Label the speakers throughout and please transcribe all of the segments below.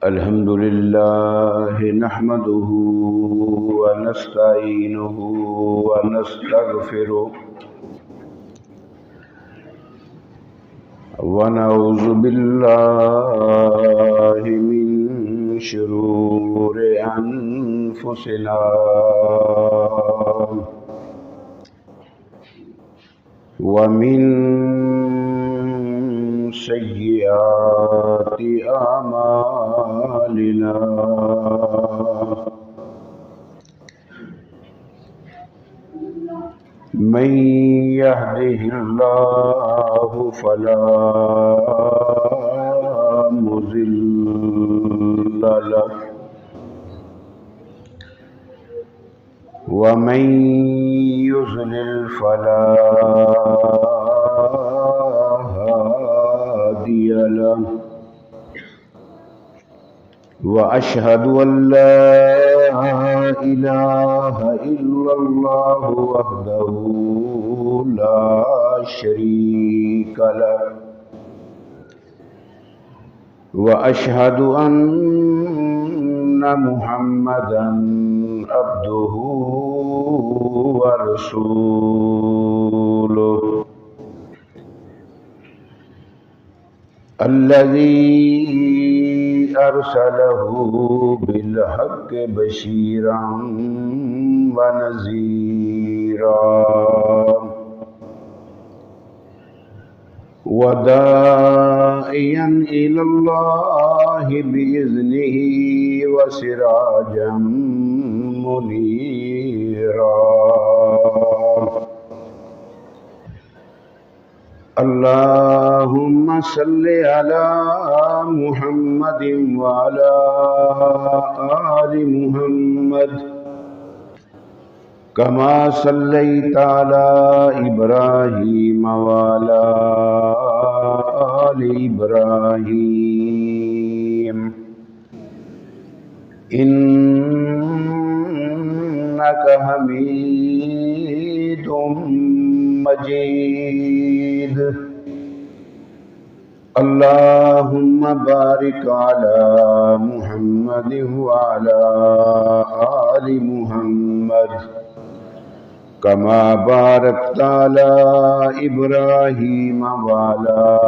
Speaker 1: الحمد لله نحمده ونستعينه ونستغفره ونعوذ بالله من شرور أنفسنا ومن سيئات أعمالنا من يهده الله فلا مضل له ومن يضلل فلا هادي له وأشهد أن لا إله إلا الله وحده لا شريك له وأشهد أن محمدا عبده ورسوله الذي أرسله بالحق بشيرا ونذيرا وداعيا إلى الله بإذنه وسراجا منيرا اللهم صل على محمد وعلى آل محمد كما صليت على إبراهيم وعلى آل إبراهيم إنك حميد مجيد اللهم بارك على محمد وعلى آل محمد كما باركت على إبراهيم وعلى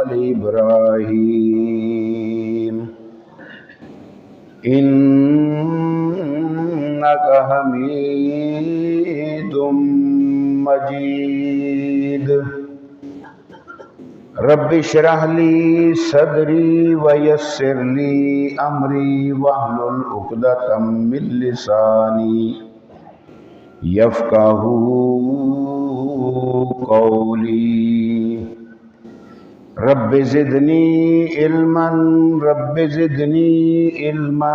Speaker 1: آل إبراهيم إنك حميد مجيد رب اشرح لي صدري ويسر لي أمري واحلل عقدة من لساني يفقهوا قولي رب زدني علما رب زدني علما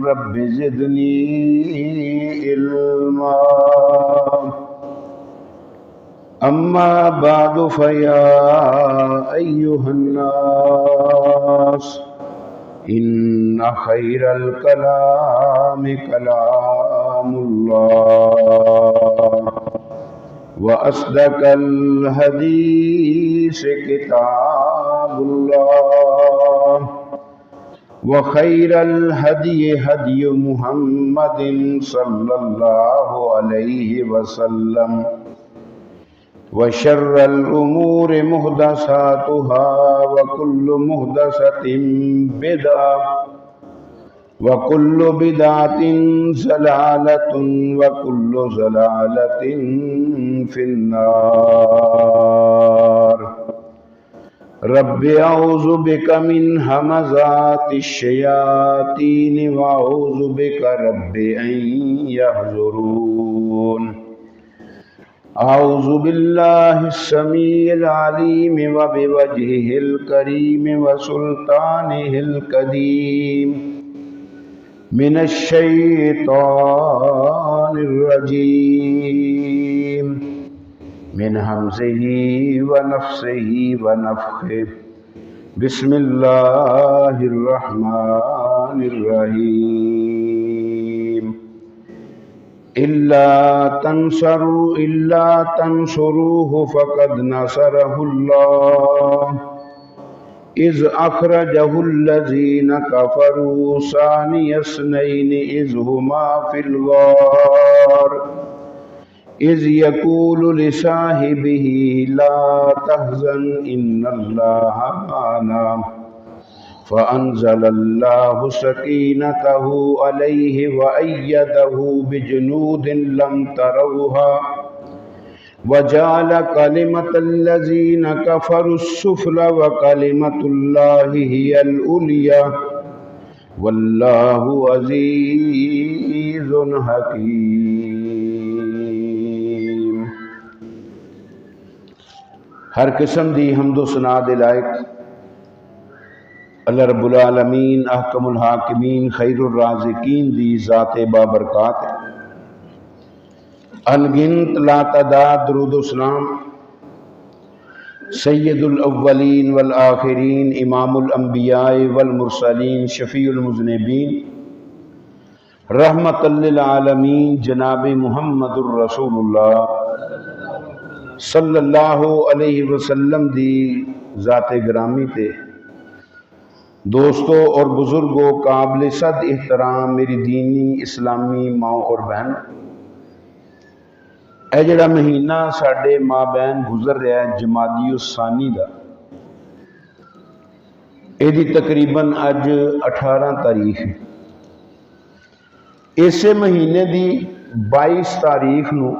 Speaker 1: رب زدني علما أما بعد فيا أيها الناس إن خير الكلام كلام الله وأصدق الحديث كتاب الله وخير الهدي هدي محمد صلى الله عليه وسلم وشر الأمور محدثاتها وكل محدثة بدعة وكل بدعة ضلالة وكل ضلالة في النار رب أعوذ بك من همزات الشياطين وأعوذ بك رب أن يحضرون أعوذ بالله السميع العليم وبوجهه الكريم وسلطانه القديم من الشيطان الرجيم من همزه ونفسه ونفخه بسم الله الرحمن الرحيم إلا تنصروه فقد نصره الله إذ أخرجه الذين كفروا ثاني اثنين إذ هما في الغار إذ يقول لصاحبه لا تحزن إن الله معنا فأنزل الله سكينته عليه وأيده بجنود لم تروها وجعل كلمة الذين كفروا السفلى وكلمة الله هي العليا والله عزيز حكيم۔ ہر قسم دی حمد و ثنا دے لائق اللہ رب العالمین احکم الحاکمین خیر الرازقین دی ذات بابرکات ہے۔ انگنت لا تعداد درود و سلام سید الاولین والآخرین امام الانبیاء والمرسلین شفیع المذنبین رحمت للعالمین جناب محمد الرسول اللہ صلی اللہ علیہ وسلم دی ذات گرامی تے دوستوں اور بزرگوں قابل صد احترام میری دینی اسلامی ماں اور بہن، اے جڑا مہینہ ساڈے ماں بہن گزر رہا ہے جمادی الثانی دا، اے دی تقریباً اج 18 تاریخ ہے۔ اسے مہینے دی 22 تاریخ نو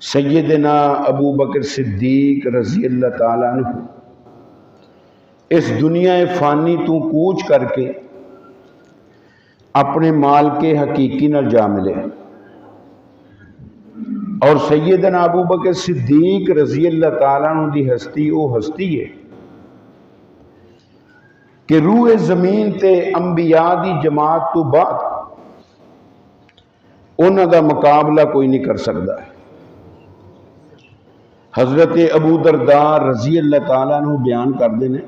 Speaker 1: سیدنا ابو بکر صدیق رضی اللہ تعالیٰ عنہ اس دنیا فانی تو کوچ کر کے اپنے مال کے حقیقی نال جا ملے، اور سیدنا ابو بکر صدیق رضی اللہ تعالیٰ عنہ دی ہستی وہ ہستی ہے کہ روح زمین تے انبیاء دی جماعت تو بعد انہاں دا مقابلہ کوئی نہیں کر سکتا۔ حضرت ابو درداء رضی اللہ تعالیٰ عنہ بیان کر دینے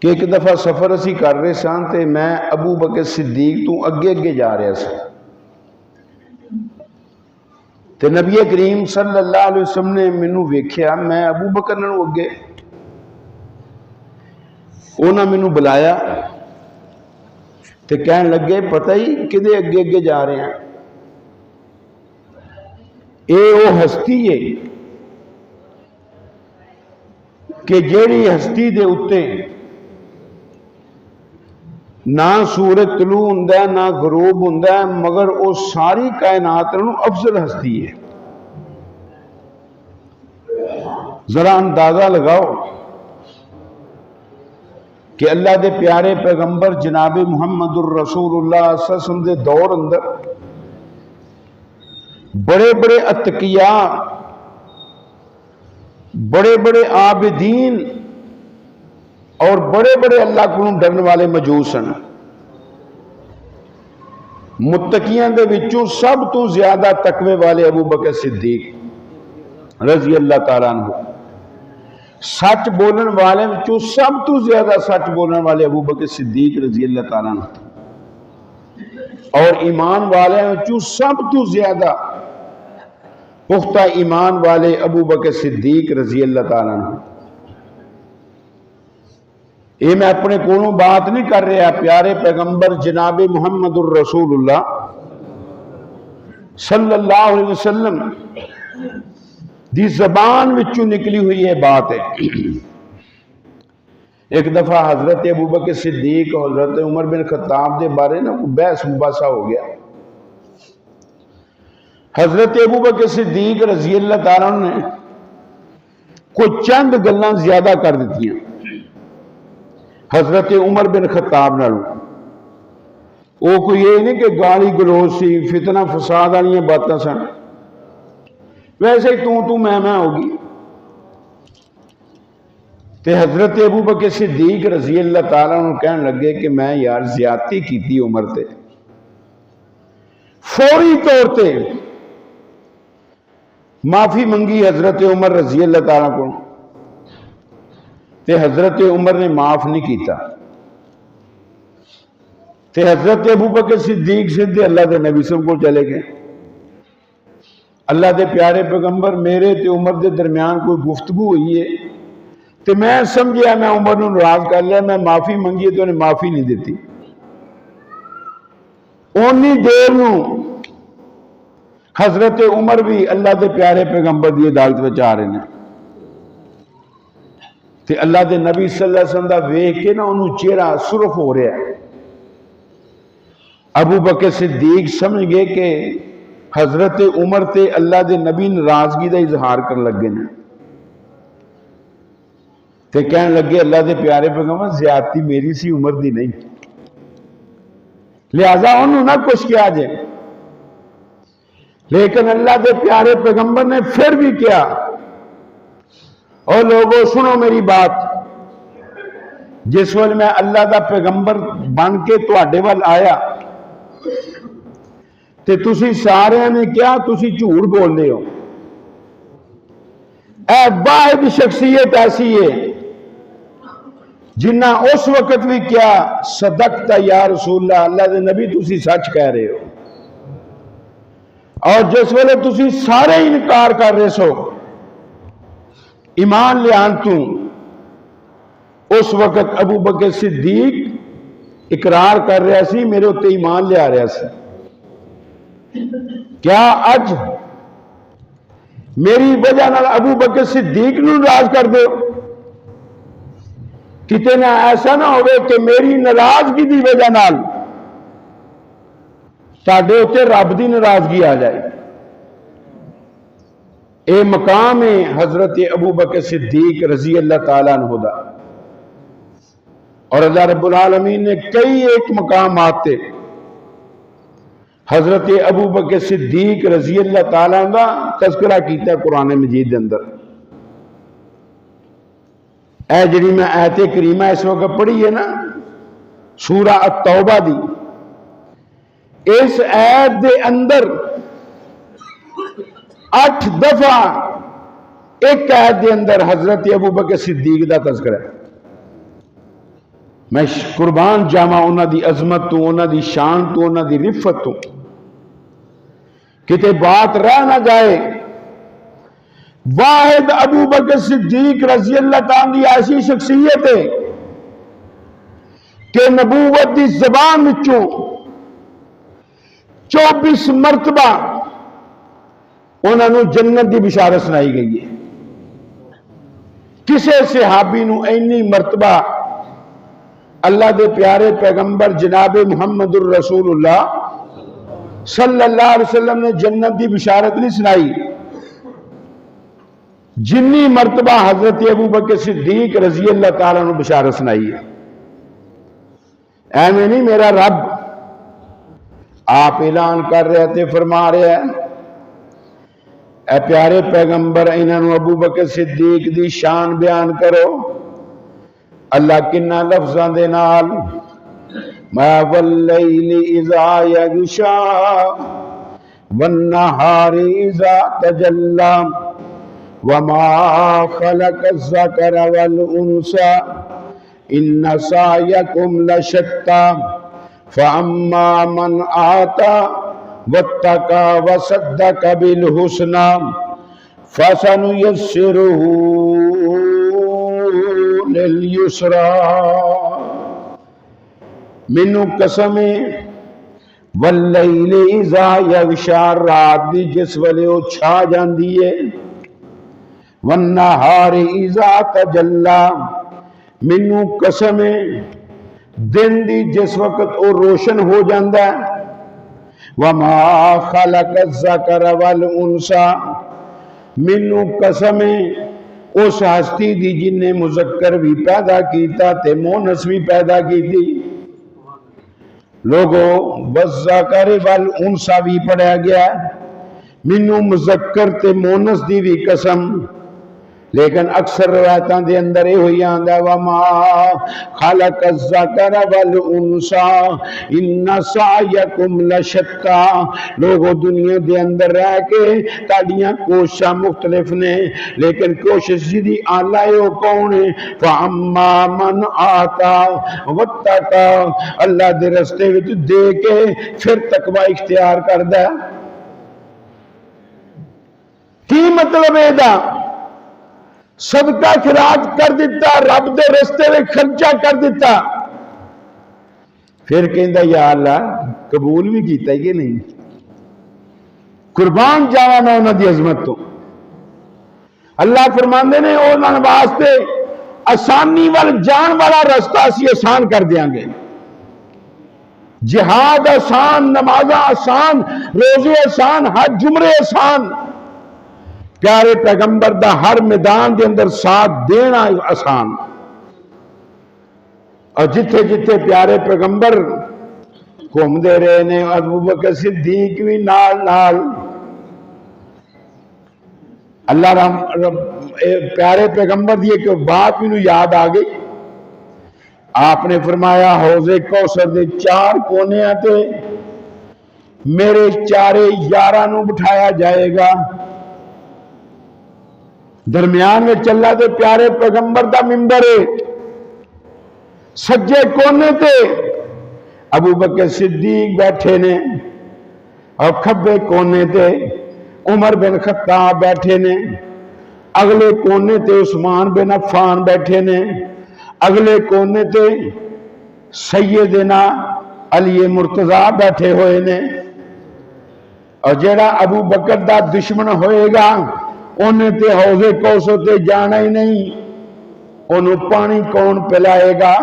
Speaker 1: کہ ایک دفعہ سفر اسی کر رہے سان تے میں ابو بکر صدیق تو اگے اگے جا رہا سا تے نبی کریم صلی اللہ علیہ وسلم نے مینوں ویکھیا میں ابو بکر نوں اگے، انہاں مینوں بلایا تے کہن لگے پتہ ہی کدے اگے اگے جا رہے ہیں، اے وہ ہستی ہے کہ جیڑی ہستی دے اتے نہ سورج طلوع ہوندا ہے نہ غروب ہوندا ہے، مگر وہ ساری کائنات نوں افضل ہستی ہے۔ ذرا اندازہ لگاؤ کہ اللہ دے پیارے پیغمبر جناب محمد الرسول اللہ صلی اللہ علیہ وسلم دے دور اندر بڑے بڑے اتقیاء، بڑے بڑے عابدین اور بڑے بڑے اللہ کو ڈرنے والے مجوس ہیں۔ متقیاں دے وچوں سب تو زیادہ تقوی والے ابو بکر صدیق رضی اللہ تعالیٰ عنہ، سچ بولن والے وچوں سب تو زیادہ سچ بولن والے ابو بکر صدیق رضی اللہ تعالیٰ عنہ، اور ایمان والے وچوں سب تو زیادہ پختہ ایمان والے ابو بکر صدیق رضی اللہ تعالیٰ عنہ۔ یہ میں اپنے کونوں بات نہیں کر رہا، پیارے پیغمبر جناب محمد الرسول اللہ صلی اللہ علیہ وسلم دی زبان وچوں نکلی ہوئی یہ بات ہے۔ ایک دفعہ حضرت ابو بکر صدیق اور حضرت عمر بن خطاب دے بارے نا بحث مباحثہ ہو گیا۔ حضرت ابو بکر صدیق رضی اللہ تعالیٰ نے کوئی چند گلاں زیادہ کر دیتی ہیں حضرت عمر بن خطاب نالوں۔ وہ کوئی یہ نہیں کہ گالی گلوچ سی، فتنہ فساد والی باتاں سن، ویسے ہی تو میں ہوگی۔ تے حضرت ابو بکر صدیق رضی اللہ تعالیٰ عنہ کہنے لگے کہ میں یار زیادتی کیتی عمر تے، فوری طور تے معافی منگی حضرت عمر رضی اللہ تعالیٰ کو، تے حضرت عمر نے معاف نہیں کیتا۔ تے حضرت ابو بکر صدیق سیدھے اللہ دے نبی صلی اللہ علیہ وسلم کو چلے گئے. اللہ دے پیارے پیغمبر میرے تے عمر دے درمیان کوئی گفتگو ہوئی ہے تے میں سمجھیا میں عمر نو ناراض کر لیا, میں معافی منگی تو انہیں معافی نہیں دیتی. اونی دیر نو حضرت عمر بھی اللہ دے پیارے پیغمبر دی عدالت وچ آ رہے ہیں تے اللہ دے نبی صلی اللہ علیہ وسلم دا ویکھ کے نا انہوں چہرہ سرخ ہو رہا ہے. ابو بکر صدیق سمجھ گئے کہ حضرت عمر تے اللہ دے نبی ناراضگی دا اظہار کرن لگے نے تے کہن لگے اللہ دے پیارے پیغمبر زیادتی میری سی عمر دی نہیں, لہذا انہوں نہ کچھ کیا جائے. لیکن اللہ دے پیارے پیغمبر نے پھر بھی کیا, اور لوگوں سنو میری بات, جس وقت میں اللہ دا پیغمبر بن کے تواڈے وال آیا تے تسی سارے نے کیا تسی جھوٹ بول رہے ہو. اے واحد شخصیت ایسی ہے جنہ اس وقت بھی کیا صدقت یا رسول اللہ, اللہ دے نبی تسی سچ کہہ رہے ہو. اور جس ویلے تسی سارے انکار کر رہے سو ایمان لیان تو, اس وقت ابو بکر صدیق اقرار کر رہا سی میرے اتے ایمان لیا رہا سی. کیا اج میری وجہ نال ابو بکر صدیق نو ناراض کر دو؟ کتے نہ ایسا نہ ہوئے کہ میری ناراضگی دی وجہ نال ساڈے اتے رب دی ناراضگی آ جائے. اے مقام ہے حضرت ابو بکر صدیق رضی اللہ تعالیٰ عنہ دا, اور اللہ رب العالمین نے کئی ایک مقامات تے حضرت ابو بکر صدیق رضی اللہ تعالیٰ عنہ دا تذکرہ کیتا ہے قرآن مجید دے اندر. اے جڑی میں آیت کریمہ اس وقت پڑھی ہے نا سورہ التوبہ دی, اس آیت دے اندر 8 دفعہ ایک آیت دے اندر حضرت ابو بکر صدیق دا تذکرہ ہے. میں قربان جاواں انہاں دی عظمت تو, انہاں دی شان تو, انہاں دی رفت تو, کتے بات رہ نہ جائے. واحد ابو بکر صدیق رضی اللہ تعالیٰ دی ایسی شخصیت ہے کہ نبوت دی زبان وچوں 24 مرتبہ انہوں نے جنت دی بشارت سنائی گئی ہے. کسے صحابی نو اینی مرتبہ اللہ دے پیارے پیغمبر جناب محمد الرسول اللہ صلی اللہ علیہ وسلم نے جنت دی بشارت نہیں سنائی جنی مرتبہ حضرت ابو بکر صدیق رضی اللہ تعالیٰ نے بشارت سنائی ہے. ایویں نہیں میرا رب آپ اعلان کر رہے تھے, فرما رہے ہیں اے پیارے پیغمبر انہوں ابو بکر صدیق دی شان بیان کرو. اللہ کنہ لفظاں دے نال ما واللیل اذا یغشا والنہار اذا تجلی وما خلق الذکر والانثى ان سعیکم لشتی فاما من آتی واتقى وصدق بالحسنى فسنيسره لليسرى. مینوں قسم واللیل اذا یغشا, رات دی جس ویلے او چھا جاندی ہے, والنہار اذا تجلی, مینوں قسم دن دی جس وقت او روشن ہو جاندا ہے, وما خلق الذکر والانثى, مینوں قسم اس ہستی دی جن نے مذکر بھی پیدا کیتا تے مونس بھی پیدا کیتی. لوگوں والذکر والانثى بھی پڑھا گیا, مینوں مذکر تے مونس دی بھی قسم, لیکن اکثر روایتاں دے اندر یہ ہوئی آندا وما خلق الذکر والانثى ان سعیکم لشتى. لوگوں دنیا دے اندر رہ کے تاڑیاں کوششاں مختلف نے لیکن کوشش جی آلہ وہ کون ہے؟ فاما من آتا واتقا. اللہ دے رستے وچ دے کے پھر تقوی اختیار کردا ہے. کی مطلب ہے دا؟ صدقہ خراج کر دیتا، رب دے رستے میں خرچہ کر دیتا، پھر کہندا یا اللہ قبول بھی کیتا ہے کہ نہیں؟ قربان جاواں میں انہاں دی عظمت تو. اللہ فرماندے نے انہاں واسطے آسانی وال جان والا رستہ اسی آسان کر دیاں گے. جہاد آسان، نمازاں آسان، روزے آسان، حج جمرے آسان، پیارے پیغمبر دا ہر میدان دے اندر ساتھ دینا آسان. اور جتھے جتھے پیارے پیغمبر گھوم دے رہے نے ابو بکر صدیق بھی نال نال. اللہ پیارے پیغمبر دی ایک بات مینوں یاد آ گئی. آپ نے فرمایا حوض کوثر دے 4 کونیاں تے میرے چارے یاراں نوں بٹھایا جائے گا. درمیان میں چلا تے پیارے پیغمبر دا ممبر ہے. سجے کونے تے ابو بکر صدیق بیٹھے نے اور کھبے کونے تے عمر بن خطاب بیٹھے نے. اگلے کونے تے عثمان بن عفان بیٹھے نے. اگلے کونے تے سیدنا علی مرتضی بیٹھے ہوئے نے. اور جیڑا ابو بکر دا دشمن ہوئے گا انہیں تے حوض کوثر تے جانا ہی نہیں. انہوں پانی کون پلائے گا؟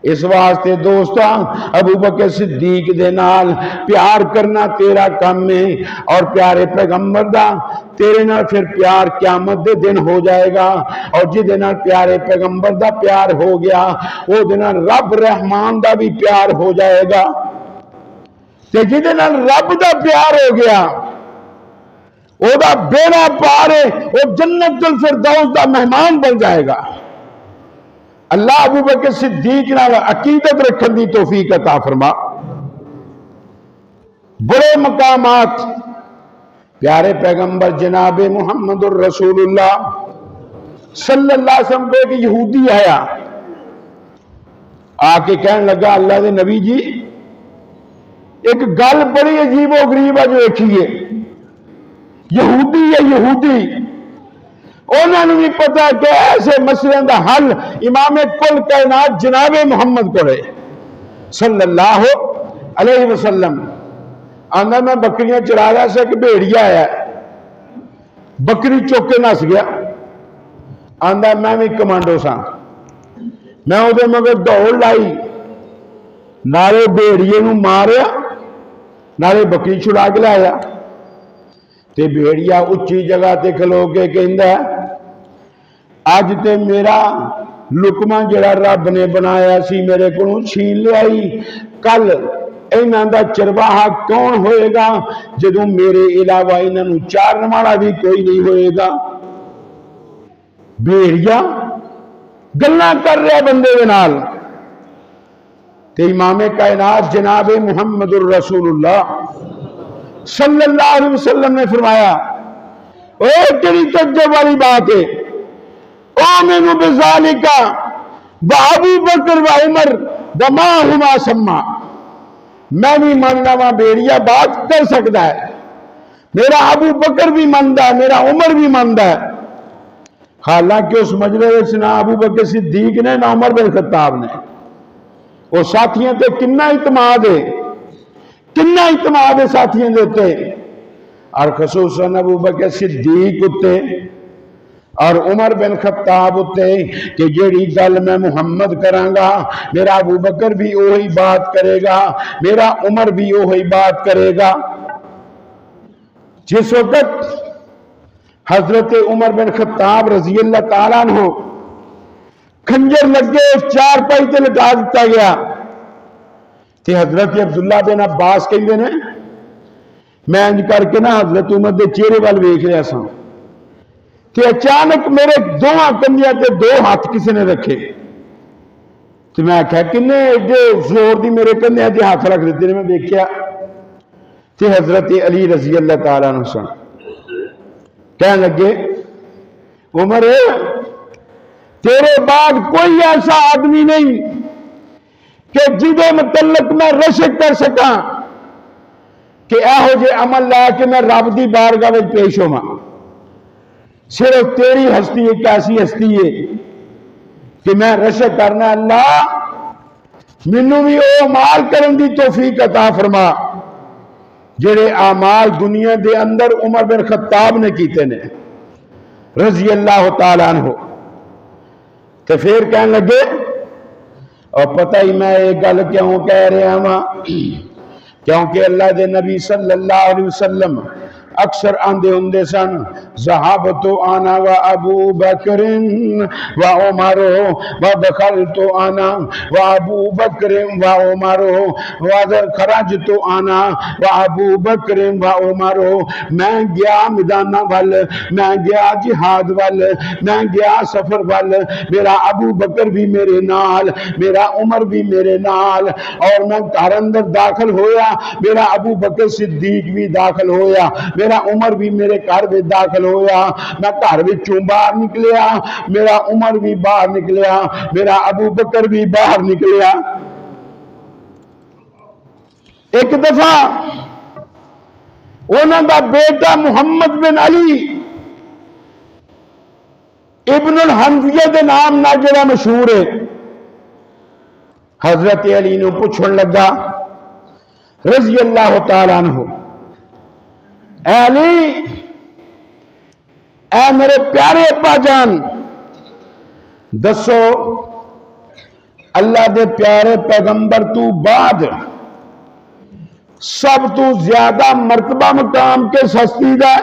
Speaker 1: اس واسطے دوستاں ابو بکر صدیق دے نال پیار کرنا تیرا کام ہے اور پیارے پیغمبر دا تیرے نال پھر پیار قیامت دے دن ہو جائے گا. اور جدے نال پیارے پیغمبر دا پیار ہو گیا وہ دے نال رب رحمان دا بھی پیار ہو جائے گا. تے جدے نال رب دا پیار ہو گیا وہ دا بیڑا پار ہے، وہ جنت الفردوس دا مہمان بن جائے گا. اللہ ابو بکر صدیق نال عقیدت رکھن دی توفیق عطا فرما. بڑے مقامات پیارے پیغمبر جناب محمد الرسول اللہ صلی اللہ علیہ وسلم کو ایک یہودی آیا آ کے کہنے لگا اللہ دے نبی جی ایک گل بڑی عجیب و غریب ہے جو دیکھیے. یہودی ہے یہودی، انہوں نے بھی پتا کہ ایسے مسئلے دا حل امام کل کائنات جناب محمد کو رہے صلی اللہ علیہ وسلم. آندہ میں بکریاں چرا رہا سے ایک بھیڑیا آیا بکری چوک کے نس گیا. آندہ میں بھی کمانڈو سا، میں وہ دے مگر دوڑ لائی نارے بھیڑیے نو ماریا نارے بکری چھڑا کے لایا. تے بھیڑیا اچھی جگہ تے کھلو کے کہندا اج تے میرا لقمہ جڑا رب نے بنایا سی میرے کو چھین لیائی. کل انہاں دا چرواہا کون ہوئے گا جدوں میرے علاوہ انہاں نوں چارن والا بھی کوئی نہیں ہوئے گا. بھیڑیا گلاں کر رہا بندے دے نال تے امام کائنات جناب محمد الرسول اللہ صلی اللہ علیہ وسلم نے فرمایا اے تیری تعجب والی بات ہے آمنو بذالکا وابو بکر و عمر وما ہما سما. میں بھی ماننا وا بیڑیا بات کر سکتا ہے، میرا ابو بکر بھی مانتا ہے، میرا عمر بھی مانتا ہے. حالانکہ اس مجلس نہ ابو بکر صدیق نے نہ عمر بن خطاب نے. وہ ساتھیاں تے کنا اعتماد ہے، کنا اعتماد ہے ساتھیاں دے تے، اور خصوصاً ابو بکر صدیق اتے اور عمر بن خطاب اتے کہ جیڑی گل میں محمد کرانگا میرا ابو بکر بھی وہی بات کرے گا، میرا عمر بھی وہی بات کرے گا. جس وقت حضرت عمر بن خطاب رضی اللہ تعالیٰ عنہ کھنجر لگے چار پائی تے لٹا دیتا گیا تے حضرت عبداللہ بن عباس کہندے نے میں انج کر کے نا حضرت عمر دے چہرے وال ویکھ رہا سا تے اچانک میرے دونوں کندیاں تے دو ہاتھ کسی نے رکھے تو میں آخیا کنے ایڈے زور دی میرے کندیاں تے ہاتھ رکھ دیتے میں دیکھیا تے حضرت علی رضی اللہ تعالیٰ عنہ سن کہنے لگے عمر تیرے بعد کوئی ایسا آدمی نہیں کہ جدے متعلق میں رشک کر سکاں کہ ایہو جے عمل لا کے میں رب دی بارگاہ وچ پیش ہوواں صرف تیری ہستی ایک ایسی ہستی ہے کہ میں رشک کرنا اللہ مینوں بھی او اعمال کرن دی توفیق عطا فرما جڑے اعمال دنیا دے اندر عمر بن خطاب نے کیتے نے رضی اللہ تعالیٰ عنہ تو پھر کہنے لگے اور پتہ ہی میں ایک گل کیوں کہہ رہا ہوں کیونکہ اللہ دے نبی صلی اللہ علیہ وسلم اکثر آندے ہوندے سن ذہبت انا و ابو بکر و عمر و دخلت انا و ابو بکر و عمر و خرجت انا و ابو بکر و عمر میں گیا میدانہ وال میں گیا جہاد وال میں گیا سفر وال میرا ابو بکر بھی میرے نال میرا عمر بھی میرے نال اور میں گھر اندر داخل ہویا میرا ابو بکر صدیق بھی داخل ہویا میرا عمر بھی میرے گھر میں داخل ہویا میں گھر وچوں باہر نکلیا میرا عمر بھی باہر نکلیا میرا ابو بکر بھی باہر نکلیا ایک دفعہ انہاں دا بیٹا محمد بن علی ابن الحنفیہ دے نام نال جڑا مشہور ہے حضرت علی نو پوچھن لگا رضی اللہ تعالیٰ عنہ اے علی اے میرے پیارے ابا جان دسو اللہ دے پیارے پیغمبر تو بعد سب تو زیادہ مرتبہ مقام کے سستی دا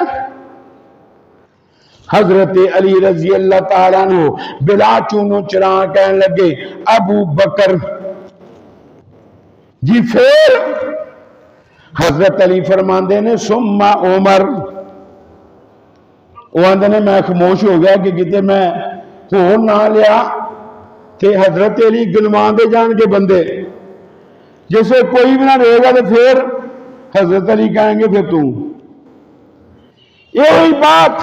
Speaker 1: حضرت علی رضی اللہ تعالیٰ عنہ بلا چونو چران کہنے لگے ابو بکر جی پھر حضرت علی فرماندے نے ثم عمر وہ آندے نے میں خاموش ہو گیا کہ کتے میں ہون نہ لیا کہ حضرت علی گنوان دے جان کے بندے جیسے کوئی بھی نہ رہے گا تو پھر حضرت علی کہیں گے پھر تم یہی بات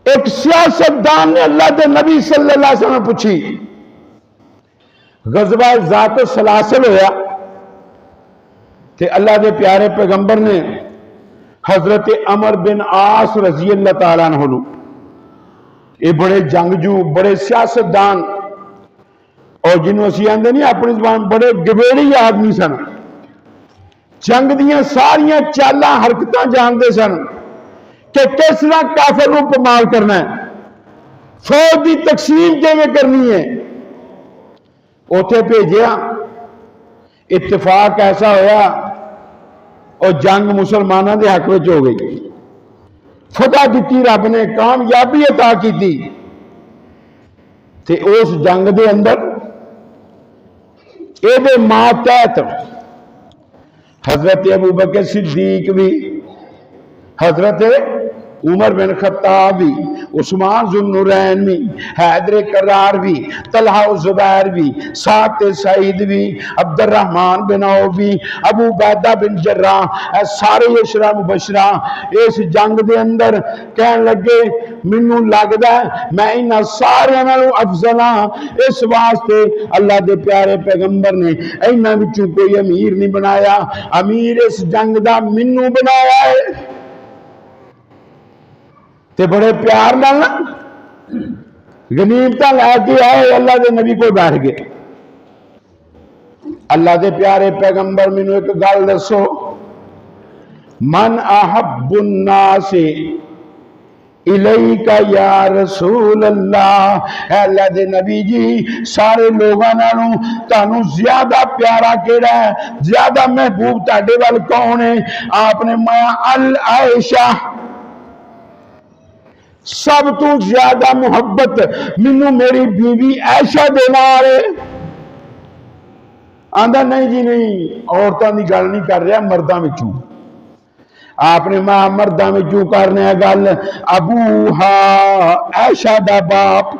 Speaker 1: ایک سیاستدان نے اللہ دے نبی صلی اللہ علیہ وسلم پوچھی غزوہ ذات السلاسل ہویا کہ اللہ دے پیارے پیغمبر نے حضرت عمر بن عاص رضی اللہ تعالیٰ عنہ یہ بڑے جنگجو بڑے سیاستدان اور جنہوں اسی آندے نہیں اپنی زبان بڑے گبیڑی آدمی سن جنگ دیاں ساریاں چالاں حرکتاں جاندے سن کہ کس طرح کافر کو پمال کرنا ہے فوج دی تقسیم کیویں کرنی ہے اوتھے بھیجیا اتفاق ایسا ہویا اور جنگ مسلمانوں دے حق وچ ہو گئی فتح دیتی رب نے کامیابی عطا کی تھی تے اس جنگ دے اندر اے دے ماتحت حضرت ابو بکر صدیق بھی حضرت عمر بن خطاب بھی عثمان ذو النورین بھی حیدر کرار بھی طلحہ و زبیر بھی سعد سعید بھی عبد الرحمن بن عوف بھی ابو عبیدہ بن جراح اے سارے عشرہ مبشرہ اس جنگ دے اندر کہن لگے مینوں لگدا ہے میں انہاں سارے نالوں افضل ہاں اس واسطے اللہ دے پیارے پیغمبر نے انہاں وچوں کوئی امیر نہیں بنایا امیر اس جنگ دا مینوں بنایا ہے تے بڑے پیار نال غنیمتاں لے کے آئے اللہ دے نبی کو بیٹھ گئے اللہ دے پیارے پیغمبر مینوں ایک گل دسو من احب الناس الیک یا رسول اللہ اے اللہ دے نبی جی سارے لوگاں نالوں تانوں زیادہ پیارا کیڑا ہے زیادہ محبوب تہاڈے وال کون ہے آپ نے مایا العائشہ سب تو زیادہ محبت مینوں میری بیوی عائشہ دے نال آندا نہیں جی نہیں عورتاں دی گل نہیں کر رہا مرداں وچوں آپ نے ماں مردہ میں کیوں کرنے گل ابوہا عائشہ دا باپ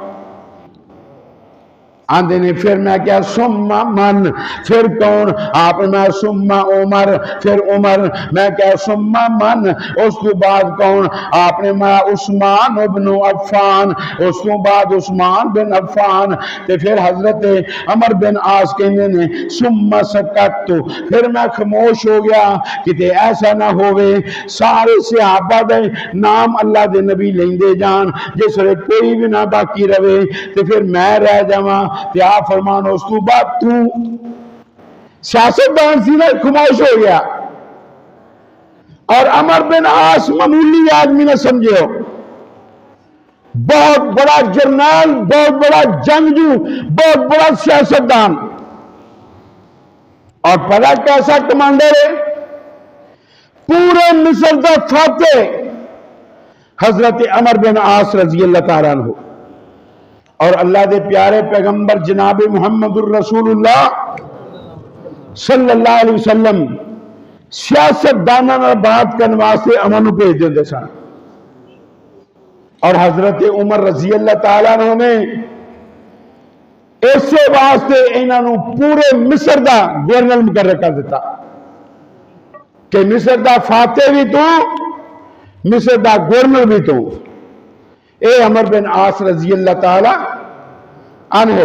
Speaker 1: آندے نے پھر میں کیا سما من پھر کون آپ نے میں سما عمر پھر عمر میں کیا سما من اس تو بعد کون آپ نے میں عثمان ابن عفان اس تو بعد عثمان بن عفان تے پھر حضرت عمر بن عاص کہنے نے سما سکت تو پھر میں خاموش ہو گیا کہ ایسا نہ ہوئے سارے صحابہ دے نام اللہ دے نبی لیندے جان جس رے کوئی بھی نہ باقی رہے تے پھر میں رہ جاواں کہ آپ فرمان اس تو بعد تو سیاست دان سی نے خاموش ہو گیا اور عمر بن عاص معمولی آدمی نہ سمجھے ہو بہت بڑا جرنیل بہت بڑا جنگجو بہت بڑا سیاست دان اور پتہ کیسا کمانڈر ہے پورے مصر کا فاتح حضرت عمر بن عاص رضی اللہ تعالیٰ عنہ اور اللہ دے پیارے پیغمبر جناب محمد الرسول اللہ صلی اللہ علیہ وسلم سیاست دانا نہ بات کرنے واسطے امن بھیج دیندے سن اور حضرت عمر رضی اللہ تعالیٰ عنہ نے اسے واسطے انہاں نو پورے مصر دا گورنر مقرر کر دیتا کہ مصر دا فاتح بھی تو مصر دا گورنر بھی تو اے عمر بن عاص رضی اللہ تعالی عنہ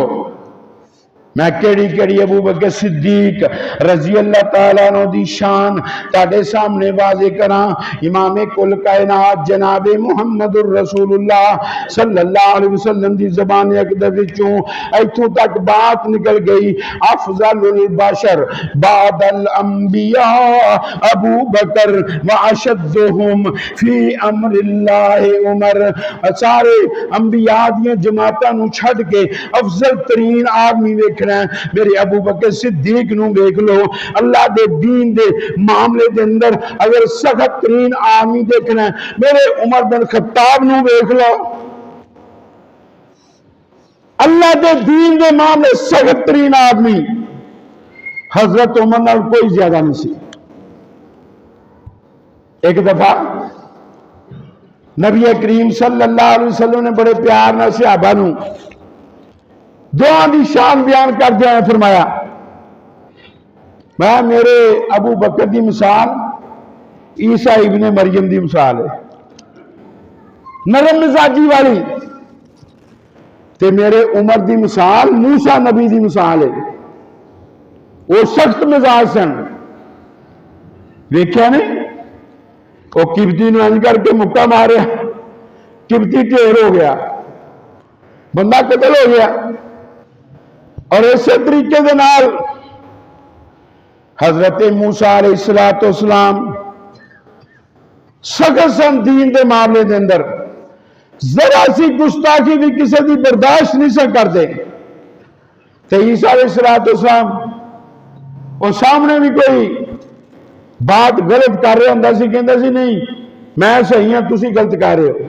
Speaker 1: میں کیڑی ابو بکر صدیق رضی اللہ تعالیٰ عنہ دی شان تاڑے سامنے واضح کراں امام کل کائنات جناب محمد الرسول اللہ صلی اللہ علیہ وسلم دی زبان اقدس وچوں ایتھوں تک بات نکل گئی افضل البشر بعد الانبیاء ابو بکر واشدہم فی امر اللہ عمر سارے انبیاء دیاں جماعتاں نو چھڈ کے افضل ترین آدمی ویکھ میرے ابو بکر صدیق نو دیکھ لو اللہ دے دین دے معاملے دے اندر اگر سخت ترین آدمی دیکھنا ہے میرے عمر بن خطاب نو دیکھ لو اللہ دے دین دے معاملے سخت ترین آدمی حضرت عمر نال کوئی زیادہ نہیں سی ایک دفعہ نبی کریم صلی اللہ علیہ وسلم نے بڑے پیار نہ صحابہ نو دعا دی شان بیان کر دیا فرمایا میں میرے ابو بکر دی مثال عیسیٰ ابن مریم دی مثال ہے نرم مزاجی والی تے میرے عمر دی مثال موسیٰ نبی دی مثال ہے وہ سخت مزاج سن دیکھا نہیں وہ کبتی نو انج کر کے مکہ مارے کبتی ٹھیر ہو گیا بندہ قتل ہو گیا اور اسی طریقے دے نال حضرت موسیٰ علیہ السلام سخت سن دین دے معاملے دے اندر ذرا سی گستاخی بھی کسی دی برداشت نہیں سن کرتے تے عیسیٰ علیہ السلام وہ سامنے بھی کوئی بات غلط کر رہے ہوندا سی کہندا سی نہیں میں صحیح ہاں تسی غلط کر رہے ہو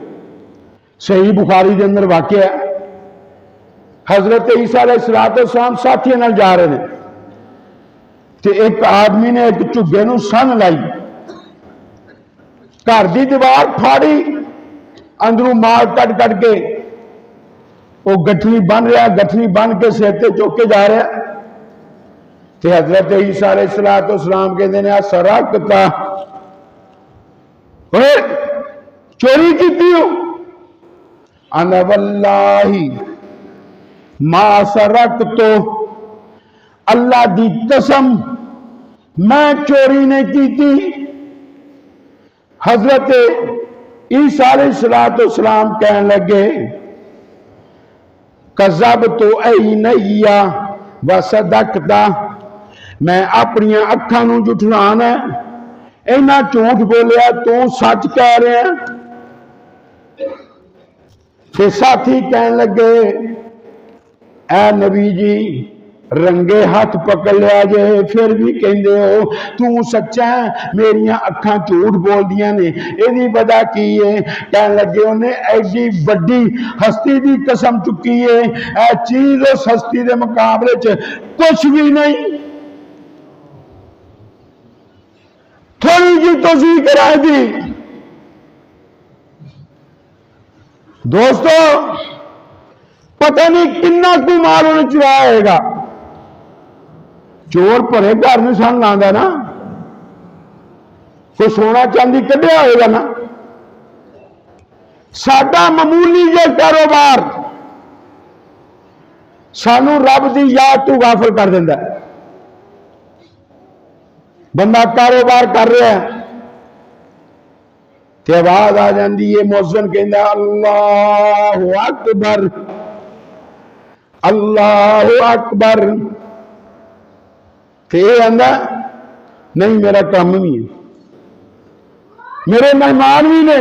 Speaker 1: صحیح بخاری دے اندر واقعہ ہے حضرت عیسیٰ علیہ السلام ساتھیوں نال جا رہے ہیں تے ایک آدمی نے ایک چگے نو سن لائی گھر دی دیوار پھاڑی اندروں مار کٹ کے وہ گٹھلی بن رہا گٹھلی بن کے سر تے چوک کے جا رہا تے حضرت عیسیٰ علیہ السلام کہتے ہیں سرقتا چوری کی انا واللہ ما سرقتو اللہ دی قسم میں چوری نہیں کی تھی حضرت عیسیٰ علیہ السلام کہنے لگے کذبت عینیا وصدقتا میں اپنی اکھاں نو جھٹلانا اینا جھوٹ بولیا تو سچ کہہ رہے ہیں پھر ساتھی کہنے لگے اے نبی جی رنگے ہاتھ پکڑ لیا جے پھر بھی کہندے ہو تو سچا ہے میریاں اکھاں جھوٹ بول دیاں نے ایدی وجہ کی ہے کہنے لگے انہیں ایڈی بڑی ہستی دی قسم چکی ہے اے چیز اس ہستی دے مقابلے چ کچھ بھی نہیں تھوڑی جی توضیح کرائے دی دوستو، پتہ نہیں کنا کو مال انہیں چرایا گا. چور پرے گھر میں سن لاندہ نا، کوئی سونا چاندی کڈیا ہوئے گا نا. ساڈا معمولی یہ کاروبار سانو رب دی یاد تو غافل کر دیندہ ہے. بندہ کاروبار کر رہا ہے تے آواز آ جاندی ہے، مؤذن کہندا اللہ اکبر اللہ اکبر، تے یہ آندا نہیں میرا کام بھی ہے، میرے مہمان بھی نے،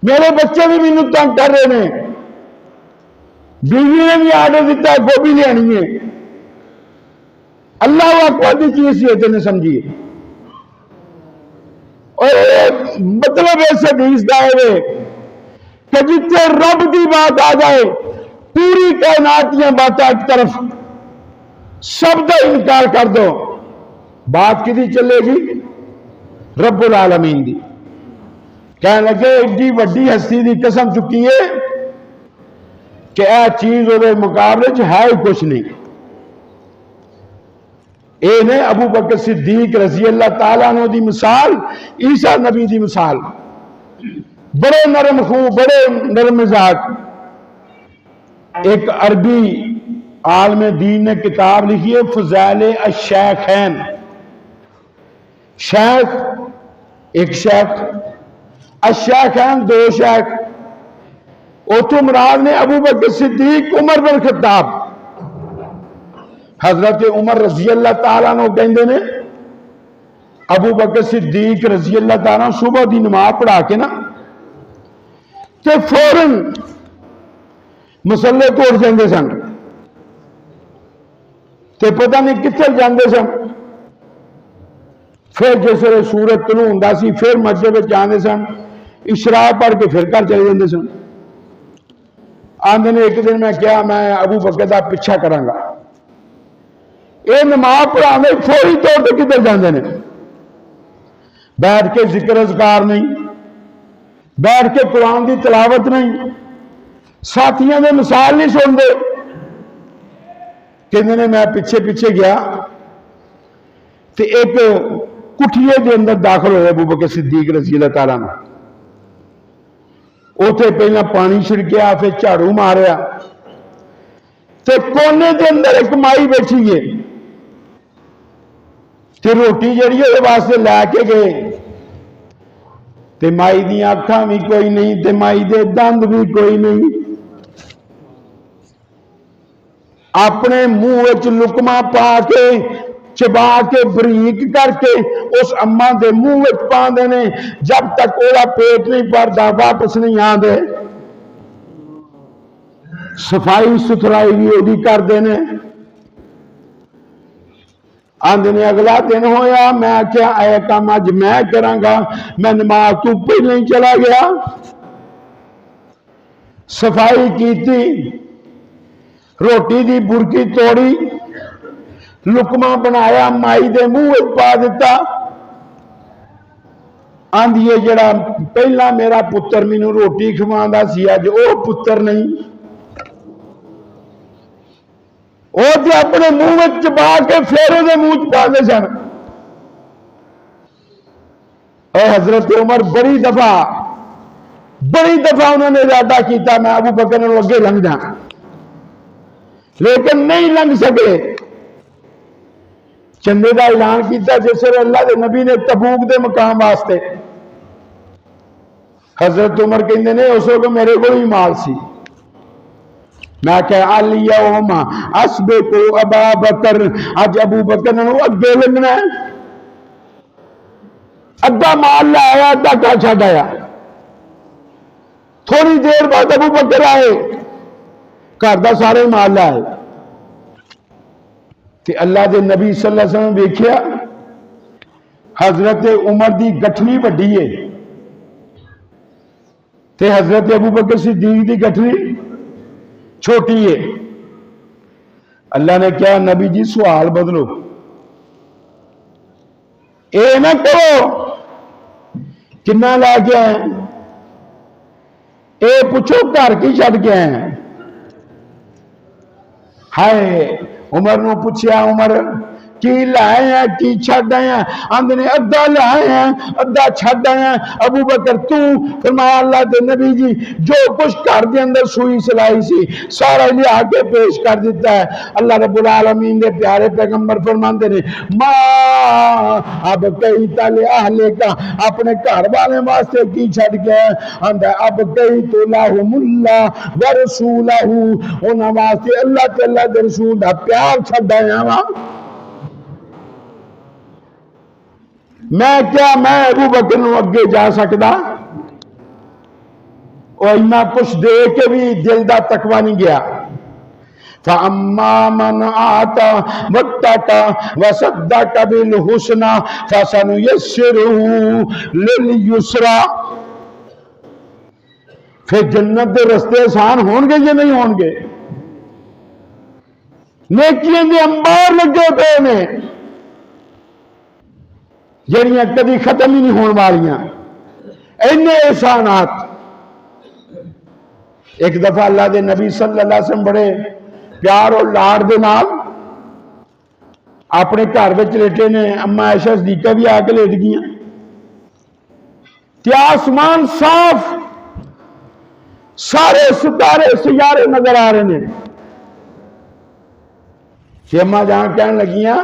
Speaker 1: میرے بچے بھی مینوں تنگ کر رہے ہیں، بیوی نے بھی آرڈر دیتا ہے گوبھی لینی ہے. اللہ اکبر کی چیز یہ نے سمجھیے. اور مطلب اس حدیث دا ہے کہ جتنے رب کی بات آ جائے پوری کائنات کی باتیں ایک طرف سب کا انکار کر دو، بات کدی چلے گی؟ رب العالمین دی. کہنے لگے ایڈی وڈی ہستی دی قسم چکی ہے کہ اے چیز وہ مقابلے ہے ہی کچھ نہیں. اے نے ابو بکر صدیق رضی اللہ تعالیٰ عنہ دی مثال، عیسیٰ نبی دی مثال، بڑے نرم خو، بڑے نرم مزاج. ایک عربی عالم دین نے کتاب لکھی ہے فضائل الشیخین. شیخ ایک شیخ، الشیخین دو شیخ. اوتھو مراد نے ابو بکر صدیق، عمر بن خطاب. حضرت عمر رضی اللہ تعالیٰ عنہ کہندے نے ابو بکر صدیق رضی اللہ تعالیٰ عنہ صبح دی نماز پڑھا کے نا تے فوراً مسلے توڑ جاندے سن تے پتہ نہیں کتنے جاندے سن. پھر جس ویلے سورج طلوع ہوندا سی پھر مسجد وچ آندے سن، اشراق پڑھ کے پھر گھر چلے جاندے سن. آندے نے ایک دن میں کیا میں ابو بکر دا پیچھا کراں گا، یہ نماز پڑھانے فوری طور پہ کدھر جاندے نے؟ بیٹھ کے ذکر اذکار نہیں، بیٹھ کے قرآن کی تلاوت نہیں، ساتھیاں نے مثال نہیں سن دے. کہندے نے میں پیچھے پیچھے گیا تے ایک کٹھیے دے اندر داخل ہوئے ابو بکر صدیق رضی اللہ تعالیٰ عنہ. اوتھے پہلا پانی چھڑکیا، پھر جھاڑو ماریا تے کونے دے اندر ایک مائی بیٹھی ہے تے روٹی جڑی ہے واسطے لے کے گئے تے مائی دی اکھاں بھی کوئی نہیں تے مائی دے دند بھی کوئی نہیں. اپنے منہ وچ لقمہ پا کے چبا کے بریک کر کے اس اماں دے منہ وچ پاندے نے، جب تک اوڑا پیٹ نہیں بھردا واپس نہیں آندے. صفائی ستھرائی بھی وہی کردے نے. آندے نے اگلا دن ہویا میں کیا اے کام اج میں کراں گا، میں نماز تو پہلے ہی چلا گیا، صفائی کیتی، روٹی دی برکی توڑی، لقمہ بنایا مائی دے منہ پا دیتا. آندی ہے جڑا پہلا میرا پتر مینوں روٹی کھواندا سی اج او پتر نہیں، وہ تے اپنے منہ چبا کے پھر وہ منہ چ پاندے سن. اے حضرت عمر بڑی دفعہ انہوں نے ارادہ کیتا میں ابو بکر نوں اگے لنگ جا، لیکن نہیں لنگ سکے. چندے کا اعلان کیتا جس ویلے اللہ دے نبی نے تبوک دے مقام واسطے. حضرت عمر کہندے نے اس وقت میرے کو ہی مال سی، میں کہ الیوم اسبق ابا بکر، اج ابو بکر نوں اگے لنگنا ہے. ادھا مال لایا ادھا گھر چھڈ آیا. تھوڑی دیر بعد ابو بکر آئے، گھر دا سارے مال لائے تے اللہ دے نبی صلی اللہ علیہ وسلم ویکھیا حضرت عمر دی گٹھڑی وڈی ہے تے حضرت ابو بکر صدیق دی گٹھڑی چھوٹی ہے. اللہ نے کیا نبی جی سوال بدلو. اے نہ کہو کنا لے کے آئے، اے پوچھو گھر کی چھڈ کے آئے ہیں۔ ہائے عمر نو پوچھیا، عمر کی لائے ہیں کی چھڈ آئے ہیں؟ آندے نے ادھا لائے ہیں ادھا چھڈ آئے ہیں۔ ابو بکر تو فرمایا اللہ دے نبی جی جو کچھ گھر دے اندر سوئی سلائی سی سارا لیا کے پیش کر دیتا ہے۔ اللہ رب العالمین دے پیارے پیغمبر فرماندے نے ما اب کئی تالے اہلے کا، اپنے گھر والے واسطے کی چھڈ گیا؟ آندا اب کئی تو لہم اللہ ورسولہ، انہاں واسطے اللہ تے اللہ دے رسول دا پیار چھڈ آیا وا۔ میں ابو بکر نو اگے جا سکتا؟ اور اتنا کچھ دے کے بھی دل دا تقوی نہیں گیا۔ فَأَمَّا مَنْ آتَى وَاتَّقَى وَصَدَّقَ بِالْحُسْنَى فَسَنُيَسِّرُهُ لِلْيُسْرَى، پھر جنت دے رستے آسان ہون گے یا نہیں ہون گے؟ نیکیاں دے انبار لگے پے نے جڑیاں کدی ختم ہی نہیں ہون والیاں، اینے احسانات۔ ایک دفعہ اللہ دے نبی صلی اللہ علیہ وسلم بڑے پیار اور لاڑ دے نال اپنے گھر وچ لیٹے نے، اما عائشہ صدیقہ بھی آ کے لیٹ گئیاں تے آسمان صاف، سارے ستارے سیارے نظر آ رہے ہیں۔ کہ اما جہاں کہنے لگیاں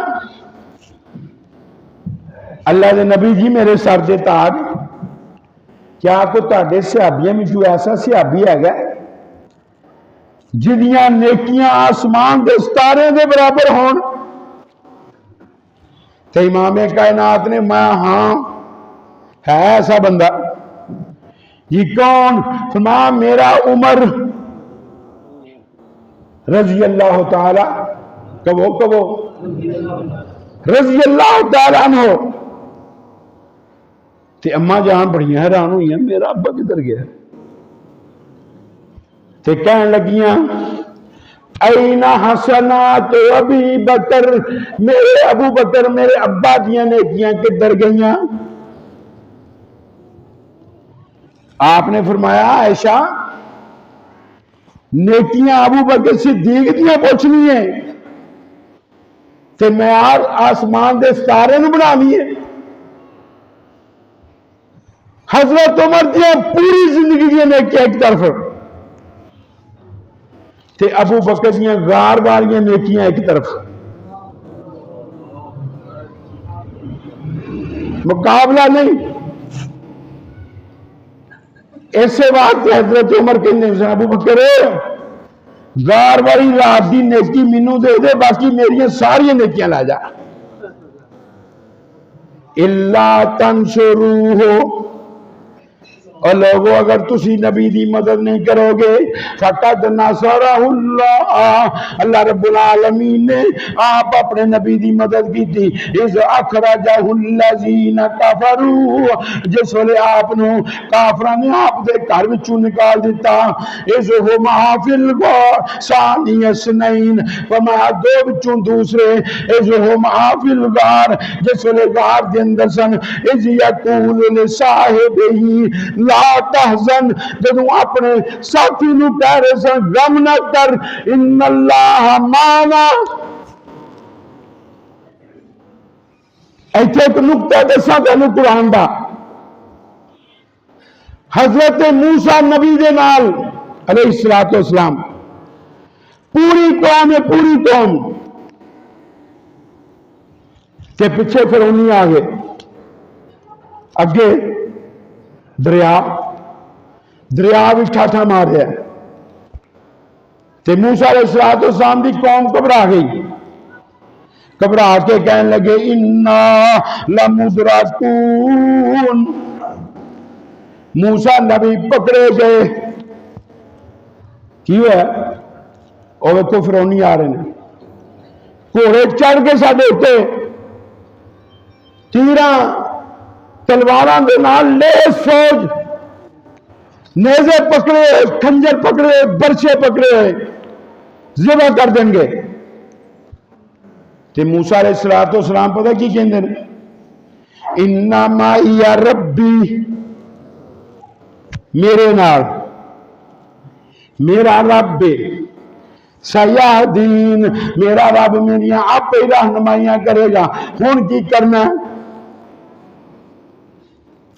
Speaker 1: اللہ دے نبی جی میرے سر دے تاج، کیا کو تہاڈے صحابیاں میں جو ایسا صحابی ہے گا جدیاں نیکیاں آسمان دے ستارے دے برابر ہون؟ تو امام کائنات نے میں ہاں ہے ایسا بندہ۔ یہ کون؟ فرمایا میرا عمر رضی اللہ تعالی کبو رضی اللہ تعالی عنہ۔ تے اما جہاں بڑی حیران ہوئی ہیں میرا ابا کدھر گیا؟ تے کہنے لگیاں این حسنات ابی بکر، میرے ابو بکر میرے ابا دیاں نیکیاں کدھر گئیاں؟ آپ نے فرمایا عائشہ نیکیاں ابو بکر صدیق دیاں پوچھنی ہے تے میں آسمان دے ستارے نو بنا لیے؟ حضرت عمر دیاں پوری زندگی دیاں نیکیاں ایک طرف تے ابو بکر دیاں غار والیاں نیکیاں ایک طرف، مقابلہ نہیں۔ ایسے بات حضرت عمر کہنے سے ابو بکر غار والی رات دی نیکی مینو دے دے، باقی میری ساری نیکیاں لا جا۔ الا تنصروہ، اور لوگوں اگر تسی نبی دی مدد نہیں کرو گے فقد نصرہ اللہ، اللہ رب العالمین نے آپ اپنے نبی دی مدد کی تھی۔ اذ اخرجہ الذین کفروا، جس ویلے آپ نو کافراں نے آپ دے گھر وچوں نکال دیتا۔ اذ ہما فی الغار ثانی اثنین، فرمایا دو وچوں دوسرے، اذ ہما فی الغار جس ویلے غار دے اندر سن، اذ یقول لصاحبہ لا تحزن، جدوں اپنے ساتھی نو کہہ رہے سن غم نہ کر، ان اللہ معنا۔ ایتھے ایک نقطہ دساں تینوں قرآن دا، حضرت موسیٰ نبی دے نال علیہ السلام پوری قوم ہے، پوری قوم کے پیچھے فرعونی آ گئے، اگے دریا بھی ٹھاٹھا مار رہا ہے تے موسیٰ علیہ السلام دی قوم گھبرا گئی، گھبرا کے کہنے لگے انا لمدرکون، موسیٰ نبی پکڑے گئے۔ کی ہے اور تو فرعونی آ رہے ہیں گھوڑے چڑھ کے ساڈے اوتے تیراں تلواراں دے نال لیس فوج، نیزے پکڑے کھنجر پکڑے برچے پکڑے ذبح کر دیں گے۔ تے موسیٰ علیہ السلام پتہ کی کہندے نے انما یا ربی، میرے نال میرا رب سیہدین، میرا رب میری آپ ہی رہنمائیاں کرے گا۔ ہن کی کرنا ہے؟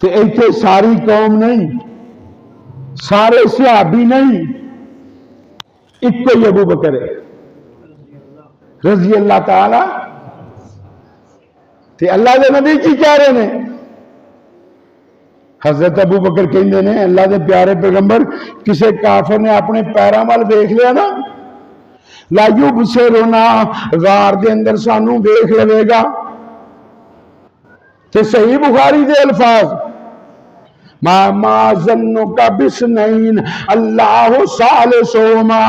Speaker 1: کہ ایتھے ساری قوم نہیں، سارے صحابی نہیں، ایک کوئی ابو بکر ہے رضی اللہ تعالی۔ تے اللہ دے نبی کی کہہ رہے ہیں؟ حضرت ابو بکر کہندے نے اللہ دے پیارے پیغمبر کسے کافر نے اپنے پیراں وال ویکھ لیا نا، لا یبصرنا، غار دے اندر سانو ویکھ لے گا۔ تے صحیح بخاری دے الفاظ ما ظنک بسنین اللہ ثالثہما،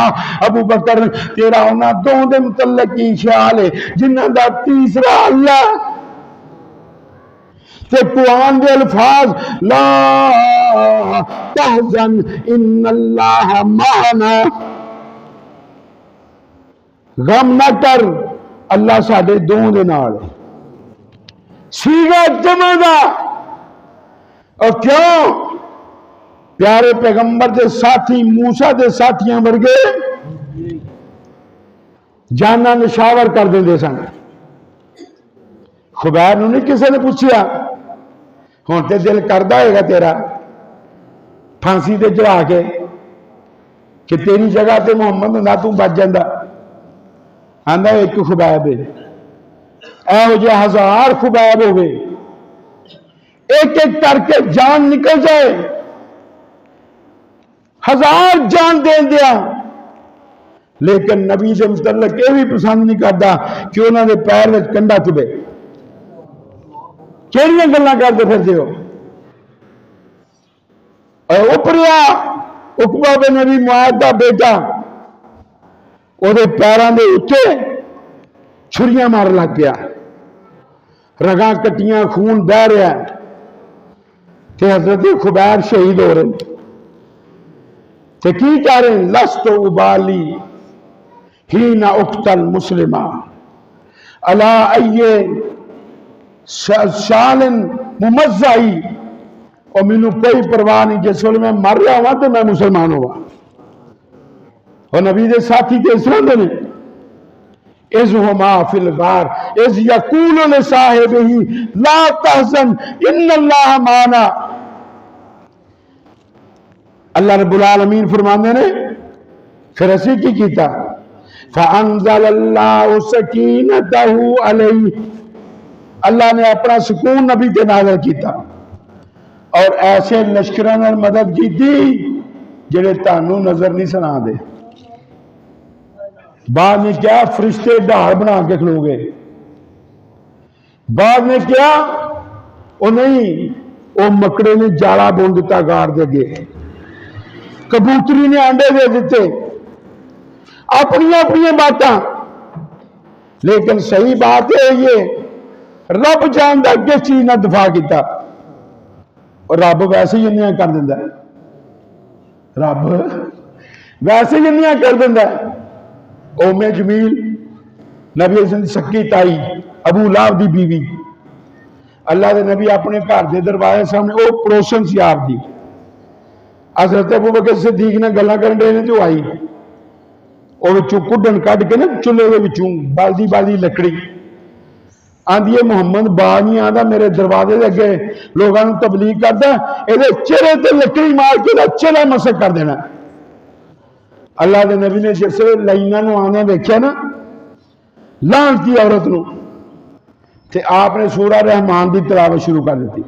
Speaker 1: ابو بکر تیرا انہاں دو دے متعلق کی خیال ہے جنہاں دا تیسرا اللہ؟ تے قرآن دے الفاظ لا تحزن ان اللہ معنا، غم نہ کر اللہ ساڈے دوں دے نال۔ سیغہ جمع دا، اور کیوں؟ پیارے پیغمبر دے ساتھی موسیٰ دے ساتھیاں ورگے جانا نشاور کر دیں دے سن۔ خبیر نو نہیں کسی نے پوچھیا ہون تے دل کردہ ہے گا تیرا پھانسی تے چڑھا کے کہ تیری جگہ تے محمد نہ تو بچ جاندہ؟ آندہ ایک خبیب ہے، اے ہو جائے ہزار خبیب ہو گئے، ایک ایک کر کے جان نکل جائے، ہزار جان دے دیا، لیکن نبی سے متعلق یہ بھی پسند نہیں کرتا کہ انہوں نے پیر میں کنڈا چبے۔ کیڑیاں گلاں کرتے پھرتے ہو؟ اور اوپریا عقبہ بن ابی معاذ دا بیٹا وہ پیراں دے اٹھے چھریاں مار لگ گیا، رگاں کٹیاں، خون بہ رہا ہے، کہ حضرت خبیر شہید ہو رہے تو کی کہہ رہے ہیں؟ لست ابالی حین اقتل مسلمہ علی ای شال ممزعی، اور مینوں کوئی پرواہ نہیں جس وقت میں مر رہا ہوا تو میں مسلمان ہوا۔ اور نبی دے ساتھی تے اس طرح نے اذ ہما فی الغار اذ یقول لصاحبہ لا تحزن ان اللہ معنا۔ اللہ رب العالمین فرماندے نے پھر اسی کی کیتا فانزل اللہ سکینتہ علیہ، اللہ نے اپنا سکون نبی کے نازل کیتا اور ایسے لشکران اور مدد کی تھی جنہیں تانوں نظر نہیں سنا دے۔ بعد میں کیا فرشتے ڈھال بنا کے کھلو گئے، بعد میں کیا وہ نہیں، وہ مکڑے نے جالا بون دیتا گار دے گئے، کبوتری نے انڈے دے دیتے، اپنی اپنی باتاں۔ لیکن صحیح بات ہے یہ رب جاندہ کس چیز نہ دفاع کیتا، اور رب ویسے ہی انیاں کر دیندہ ہے، رب ویسے ہی انیاں کر دیندہ ہے۔ اوم جمیل نبی حسن سکی تائی ابو لہب دی بیوی، اللہ دے نبی اپنے گھر دے دروازے سامنے او پڑوسن سی آپ دی، حضرت ابو بکر صدیق نے گلاں کرن دے نے تو آئی، او وچوں کڈن کڈ کے نا چولہے دے وچوں بالدی بالدی لکڑی، آندھی محمد با نہیں آندا میرے دروازے دے اگے لوگاں نوں تبلیغ کردا، اے چہرے تے لکڑی مار کے چہرہ مسح کر دینا۔ اللہ دے نبی نے جس لائناں نوں آنے ویکھیا نا لعنتی عورت نوں، تے آپ نے سورہ رحمان دی تلاوت شروع کر دیتی۔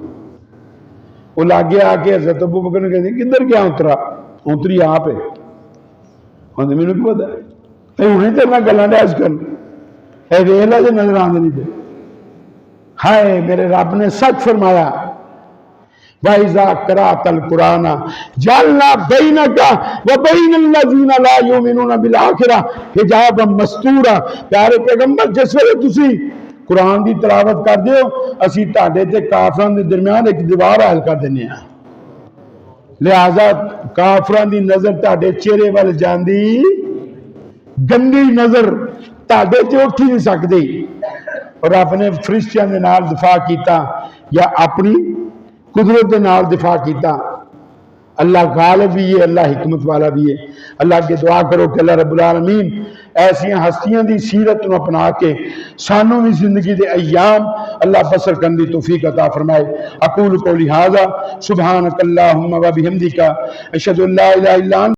Speaker 1: وہ لاگے آ کے حضرت ابو بکر نے کہتے کدھر گیا اترا؟ اتری آپ ہے، ہوں مینوں کی پتا ہے ہوں تیرے نال گلاں ڈیس کرنا، اے ویلا جو نظر آندے نہیں تے۔ ہائے میرے رب نے سچ فرمایا وَإِذَا قَرَأْتَ الْقُرْآنَ جَعَلْنَا بَيْنَكَ وَبَيْنَ الَّذِينَ لَا يُؤْمِنُونَ بِالْآخِرَةِ حِجَابًا مَسْتُورًا۔ پیارے پیغمبر جس ویلے تسی قرآن دی تلاوت کر دیو اسی تہاڈے تے کافراں دے درمیان ایک دیوار حائل کر دینے ہیں، لہذا کافراں دی نظر تہاڈے چہرے وال جاندی گندی نظر تہاڈے تے اٹھ ہی نہیں سکدی۔ اور اپنے فرشتیاں دے نال دفاع کیتا، یا اپنی قدرت دے نال دفاع کیتا. اللہ غالب بھی ہے، اللہ حکمت والا بھی ہے. اللہ کے دعا کرو کہ اللہ رب العالمین ایسی ہستیاں دی سیرت نو اپنا کے سانوں بھی زندگی دے ایام اللہ بسر کرنے دی توفیق عطا فرمائے. اقول قولی ھذا سبحانک اللہم و بحمدک اشہد ان لا الہ الا انت